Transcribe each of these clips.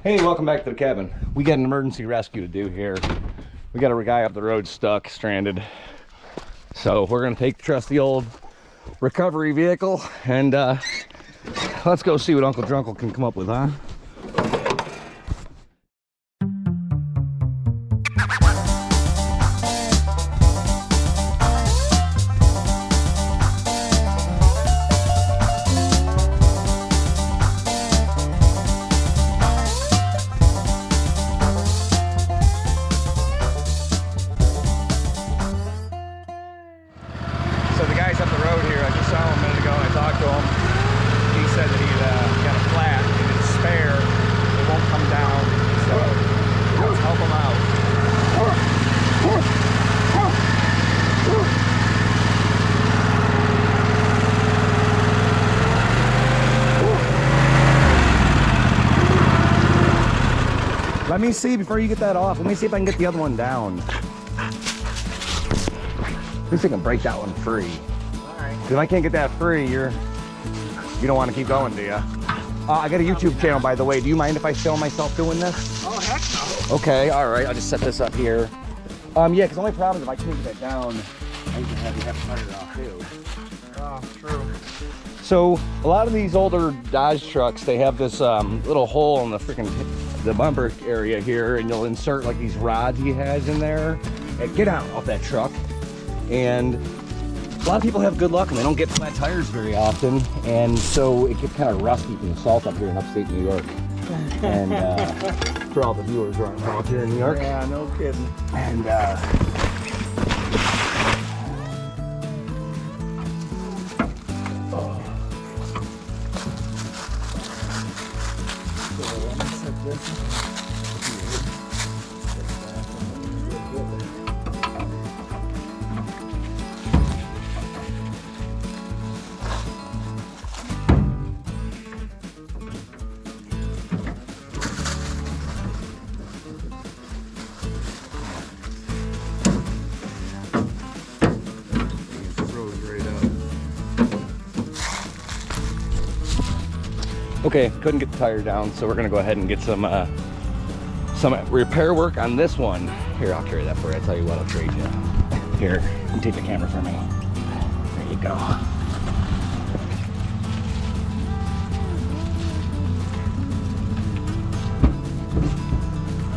Hey, welcome back to the cabin. We got an emergency rescue to do here. We got a guy up the road stuck, stranded. So we're gonna take the trusty old recovery vehicle and let's go see what Uncle Drunkle can come up with, huh? Let me see before you get that off. Let me see if I can get the other one down. At least I can break that one free. All right. If I can't get that free, you don't want to keep going, do you? I got a YouTube channel, by the way. Do you mind if I film myself doing this? Oh, heck no. Okay, all right. I'll just set this up here. Yeah, because the only problem is if I can't get that down, I can have to cut it off too. Oh, true. So a lot of these older Dodge trucks, they have this little hole in the bumper area here, and you'll insert like these rods he has in there. And get out off that truck. And a lot of people have good luck and they don't get flat tires very often, and so it gets kind of rusty from the salt up here in upstate New York. And for all the viewers who aren't from up here in New York. Yeah, no kidding. And okay, couldn't get the tire down, so we're gonna go ahead and get some repair work on this one. Here, I'll carry that for you. I'll tell you what, I'll trade you. Here, you take the camera from me. There you go.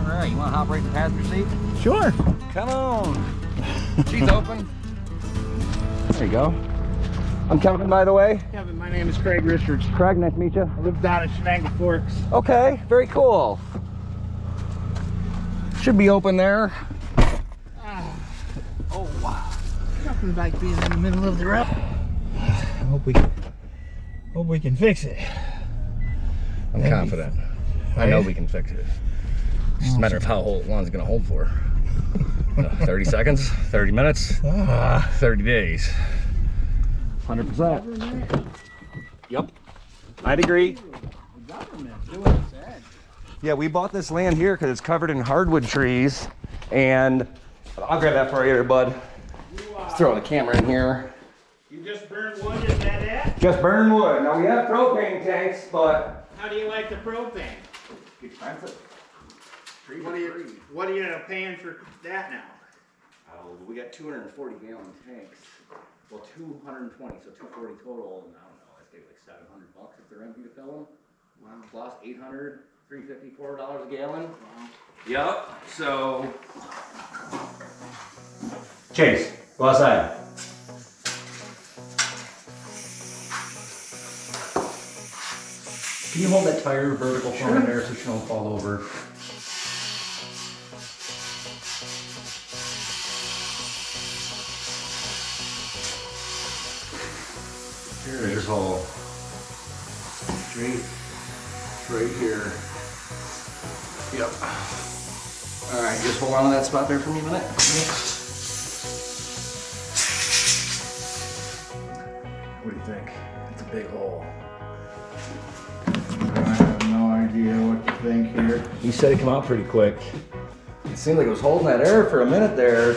All right, you wanna hop right in the passenger seat? Sure. Come on. She's open. There you go. I'm Kevin, by the way. Kevin, my name is Craig Richards. Craig, nice to meet you. I live down in Shenango Forks. Okay, very cool. Should be open there. Oh, wow. Nothing like being in the middle of the road. I hope we can fix it. I'm confident. I know we can fix it. It's just a matter of how long it's going to hold for. 30 seconds, 30 minutes, 30 days. 100%. Yep, I'd agree. The government doing its ad. Yeah, we bought this land here because it's covered in hardwood trees, and I'll grab that for you, bud. Let's throw the camera in here. You just burned wood, is that it? Just burn wood. Now we have propane tanks, but How do you like the propane? expensive. What are you paying for that now? Oh, we got 240 gallon tanks. Well, 220, so 240 total, and I don't know, I'd say like $700 if they're empty to fill them. Wow. Plus 800, $350, $4 a gallon. Wow. Yep, so. Chase, go outside. Can you hold that tire vertical for me there so she don't fall over? There's your hole. Straight right here. Yep. All right, just hold on to that spot there for me a minute. What do you think? It's a big hole. I have no idea what to think here. You said it come out pretty quick. It seemed like it was holding that air for a minute there.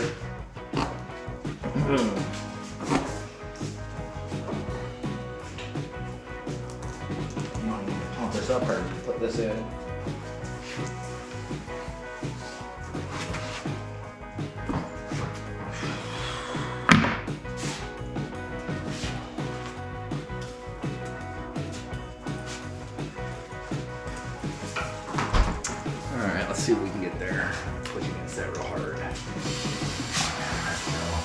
Pump this up or put this in. Alright, let's see what we can get there. Push against that real hard. There we go.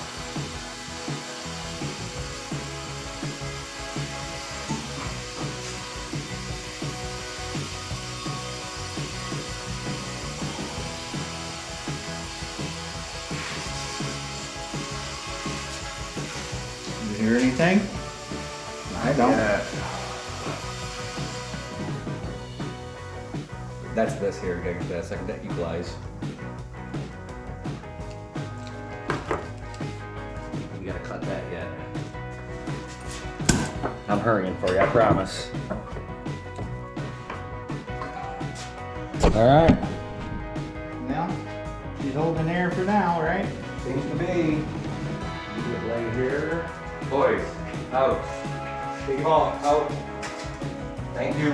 You hear anything? I don't. Yeah. That's this here, gotta get that second that equalize. We gotta cut that yet. I'm hurrying for you, I promise. Alright. Now, she's holding air for now, right? Seems to be. You get lay here. Boys, out. Big ball, out. Thank you.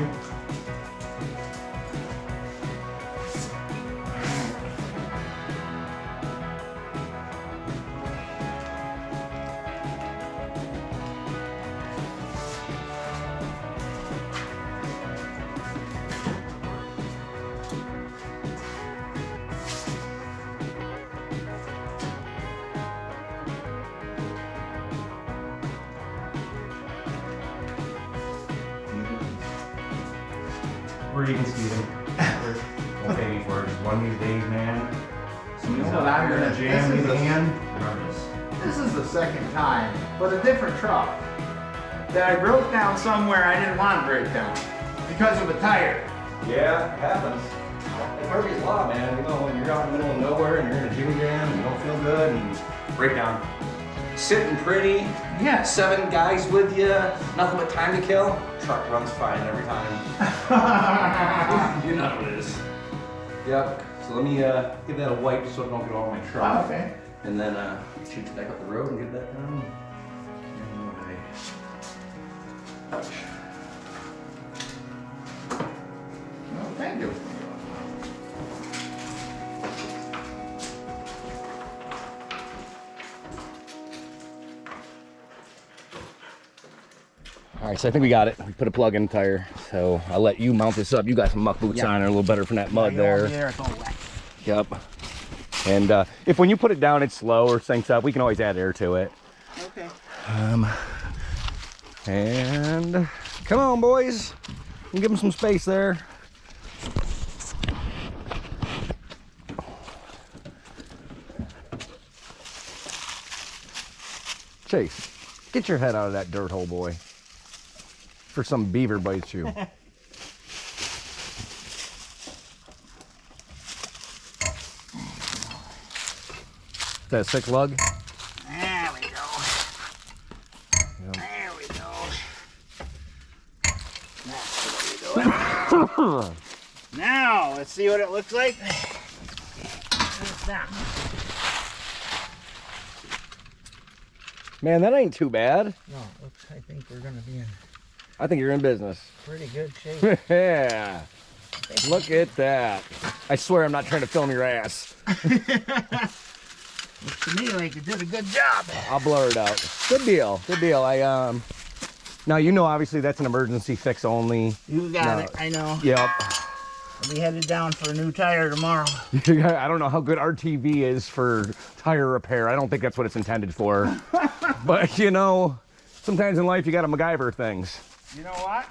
Where you can see them. Won't pay me for it. Just one of these days, man. Somebody's You know what out I'm there gonna- to jam this me is the a- hand. Regardless. This is the second time, but a different truck, that I broke down somewhere I didn't want to break down because of a tire. Yeah, it happens. It's Murphy's Law, man. You know, when you're out in the middle of nowhere and you're in a jimmy jam and you don't feel good and breakdown. Sitting pretty, Yeah. 7 guys with you, nothing but time to kill. Truck runs fine every time. You know how it is. Yep. So let me give that a wipe so it don't get all over my truck. Oh, okay. And then shoot you back up the road and get that done. Alright. Well, thank you. All right, so I think we got it. We put a plug in the tire. So I'll let you mount this up. You got some muck boots on there, a little better from that mud there. It's all wet. Yep. And if when you put it down, it's slow or sinks up, we can always add air to it. Okay. And come on, boys. Give them some space there. Chase, get your head out of that dirt hole, boy. For some beaver bites you. Is that a sick lug? There we go. Yep. There we go. That's what we do. Now, let's see what it looks like. What's that? Man, that ain't too bad. No, looks, I think we're gonna be in I think you're in business. pretty good shape. Yeah. Look at that. I swear I'm not trying to film your ass. Looks to me like you did a good job. I'll blur it out. Good deal. Good deal. Now you know obviously that's an emergency fix only. You got No. it, I know. Yep. I'll be headed down for a new tire tomorrow. I don't know how good RTV is for tire repair. I don't think that's what it's intended for. But you know, sometimes in life you gotta MacGyver things. You know what?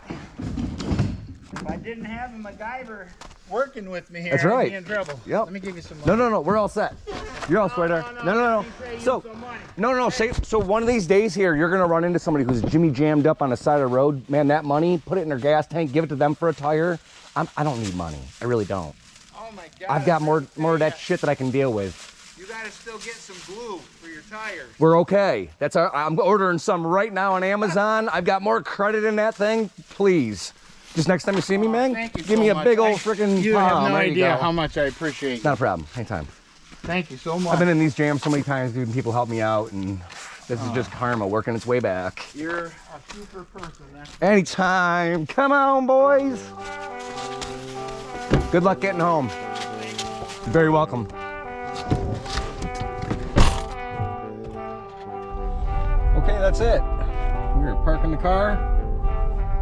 If I didn't have a MacGyver working with me here, That's I'd right. be in trouble. Yep. Let me give you some money. No, we're all set. You're all sweater. No. So, no. So one of these days here, you're gonna run into somebody who's jimmy jammed up on the side of the road. Man, that money, put it in their gas tank, give it to them for a tire. I don't need money. I really don't. Oh my God. I've got more of that shit that I can deal with. You gotta still get some glue for your tires. We're okay. I'm ordering some right now on Amazon. I've got more credit in that thing. Please. Just next time you see me, man, Thank you give so me a much. big old freaking You have palm. no There you idea go. how much I appreciate you. Not a problem. Anytime. Thank you so much. I've been in these jams so many times, dude, and people help me out, and this is just karma working its way back. You're a super person. That's Anytime. Come on, boys. Good luck getting home. You're very welcome. Okay, that's it. We're parking the car.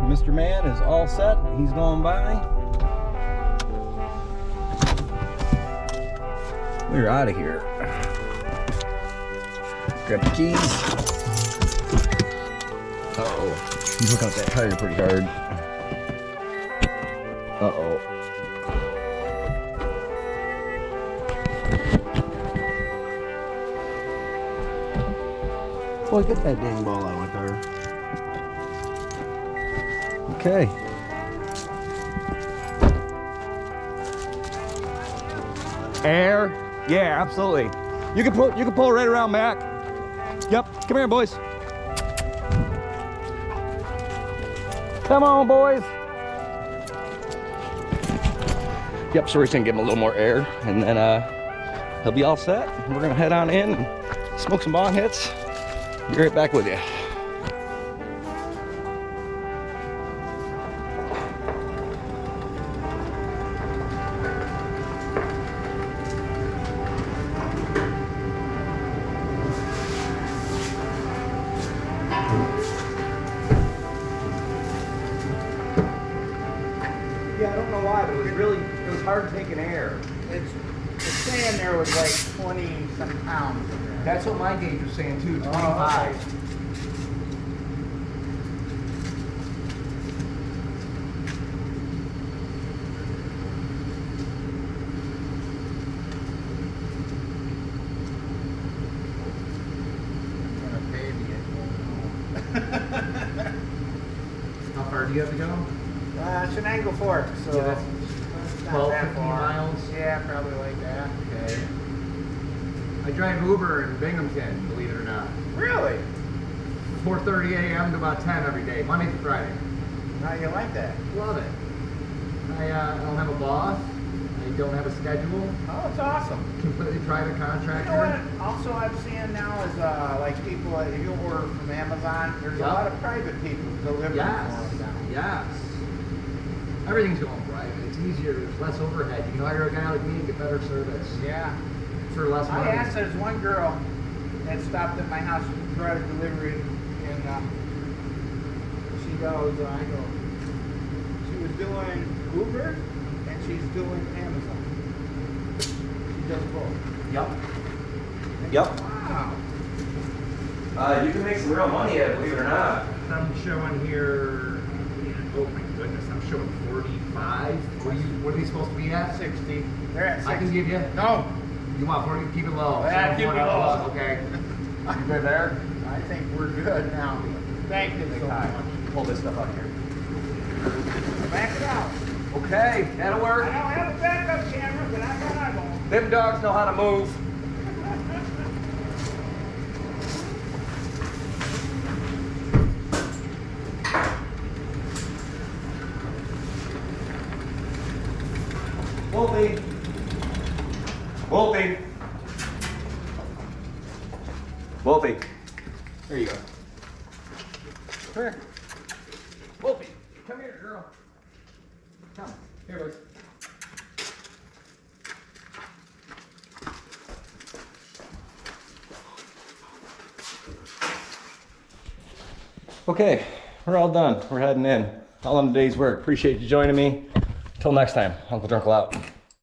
Mr. Man is all set. He's going by. We're out of here. Grab the keys. Uh-oh. He's looking at that tire pretty hard. Uh-oh. Boy, get that dang ball out of my car. Okay. Air? Yeah, absolutely. You can pull right around, Mac. Yep. Come here, boys. Come on, boys. Yep, so we're just gonna give him a little more air, and then he'll be all set. We're gonna head on in and smoke some bong hits. Be right back with you. Yeah, I don't know why, but it was hard taking air. It's saying there was like 20-some pounds in there. That's what my gauge was saying too, 25. Oh, okay. How far do you have to go? It's an angle fork, so Yeah, that's it's not 12, that 15 far. miles? Yeah, probably like that. Okay. I drive Uber in Binghamton, believe it or not. Really? 4:30 a.m. to about 10 every day, Monday through Friday. How you like that? Love it. I don't have a boss. I don't have a schedule. Oh, it's awesome. Completely private You contractor. know what? Also, I'm seeing now is like people if you order from Amazon. There's a Yep. lot of private people delivering Yes. for them now. Yes. Everything's going private. It's easier. There's less overhead. You can hire a guy like me and get better service Yeah. for less I money. asked. There's one girl that stopped at my house to try to delivery, and she goes, she was doing Uber and she's doing Amazon. She does both. Yep. And Yep. Wow. You can make some real money at it, believe it or not. I'm showing here, oh my goodness, I'm showing 45. What are you supposed to be at? 60. They're at 60. I can give you. No. You want 40? Keep it low. Yeah, keep it low. Okay. You good there? I think we're good now. Thank you so much. Pull this stuff out here. Back it out. Okay, that'll I work. don't have a backup camera, but I got eyeball. Them dogs know how to move. Wolfie. Wolfie. Wolfie. There you go. Come here. Wolfie, come here, girl. Come. Here, boys. Okay, we're all done. We're heading in. All on the day's work. Appreciate you joining me. Till next time, Uncle Drunkle out.